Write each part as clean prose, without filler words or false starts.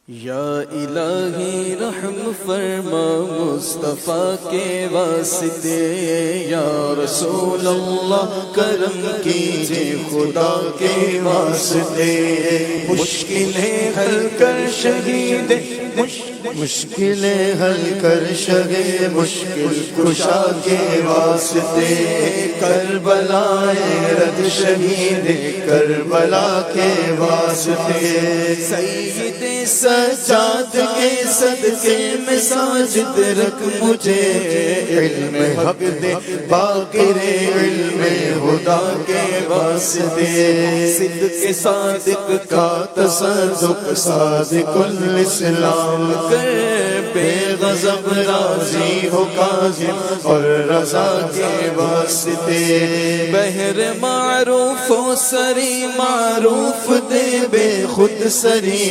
یا الہی رحم فرما مصطفیٰ کے واسطے، یا رسول اللہ کرم کیجئے خدا کے واسطے، مشکلیں حل کر شہید مشکلیں حل کر شہید مشکل کشا کے واسطے، کربلا رد شہید کربلا کے واسطے، سید سجاد کے صدقے میں ساجد رکھ مجھے، علم حق دے باقر علم خدا کے واسطے، صدق صادق کا تصدق صادق الاسلام کر، بے غضب راضی ہو کاظم اور رضا کے واسطے، بہر معروف و سری معروف دے بے خود سری،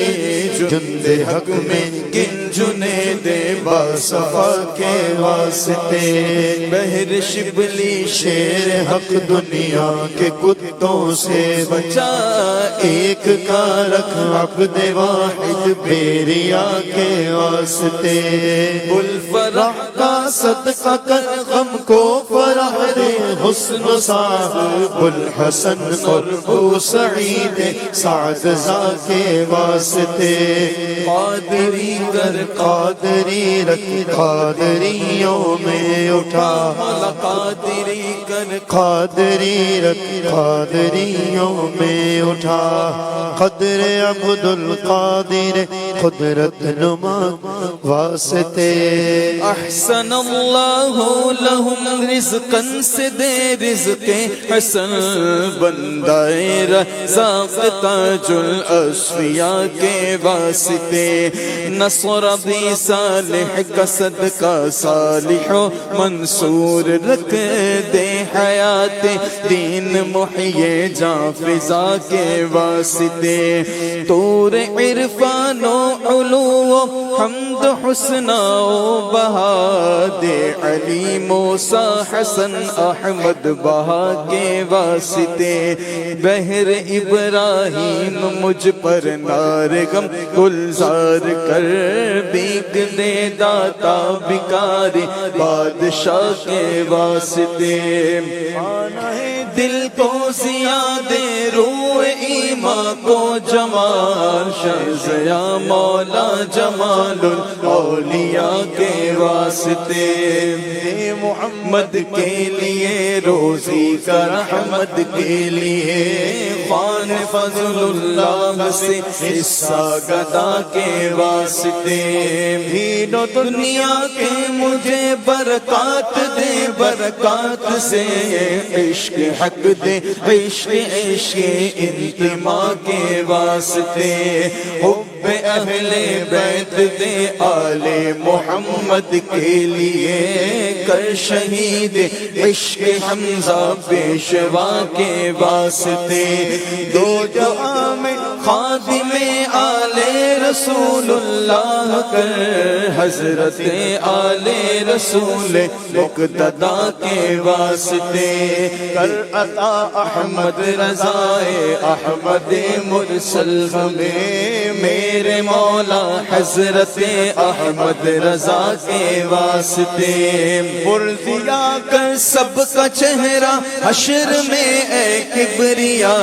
جند حق میں گن جنے دے باصفا کے واسطے، بہر شبلی شیر حق دنیا کے کتوں سے بچا، ایک کا رکھ عبد واحد بیریا کے واسطے، بل فرح کا صدقہ کر غم کو فرح دے، حسن و صاحب الحسن اور ابو سعید سعد زا کے واسطے، قادری کر قادری رکھ قادریوں میں اٹھا، قادری کر قادری رکھ قادریوں میں اٹھا، قدر عبد القادر قدرت نما واسطے، احسن اللہ لہم رزقا سے دے رزق حسن، بندہ رزاق تاج الاسفیاء کے واسطے، نصر بھی صالح کا صدقہ صالح و منصور رکھ دے، حیات دین محیی جاں فضا کے واسطے، طور عرفان و علو و حمد حسنا و بہا دے، علی موسیٰ حسن احمد بہا کے واسطے، بہر ابراہیم مجھ پر نارگم گلزار کر، بیک دے داتا بکاری بادشاہ کے واسطے، دل کو زیادے روح ایمان کو جمال شہزیا مولا جمال الاولیاء کے واسطے، محمد کے لیے روزی کا رحمت کے لیے، خوان فضل اللہ سے حصہ گدا کے واسطے، دین و دنیا کے مجھے برکات دے، برکات سے عشق حق دے، عشق عشق انتماء کے واسطے، حب اہل بیت دے آل محمد کے لیے، کر شہید عشق حمزہ پیشوا کے واسطے، دو جہاں میں خادم آل رسول اللہ کر، حضرت آل رسول مقتدیٰ کے واسطے، کر عطا احمد رضائے احمد مرسل ہمیں، میرے مولا حضرت احمد رضا کے واسطے، پردیا کر سب کا چہرہ حشر میں اے کبریا،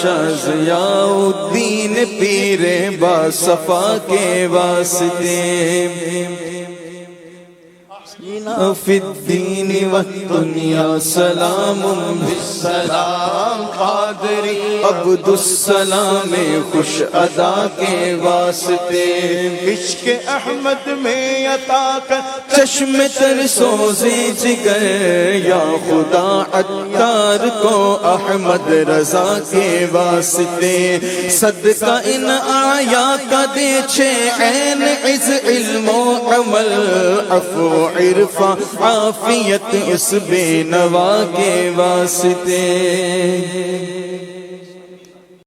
شاہ ضیاء الدین پیر باصفا کے واسطے، فی الدین والدنیا سلام بالسلام، قادری عبد السلام خوش ادا کے واسطے، عشق احمد میں عطا کر چشم تر سوزے جگر، یا خدا عطار کو احمد رضا کے واسطے، صدقہ ان آیات کا دے چھ عین عز علم و عمل، عفو عرفہ عافیت اس بے نوا کے واسطے۔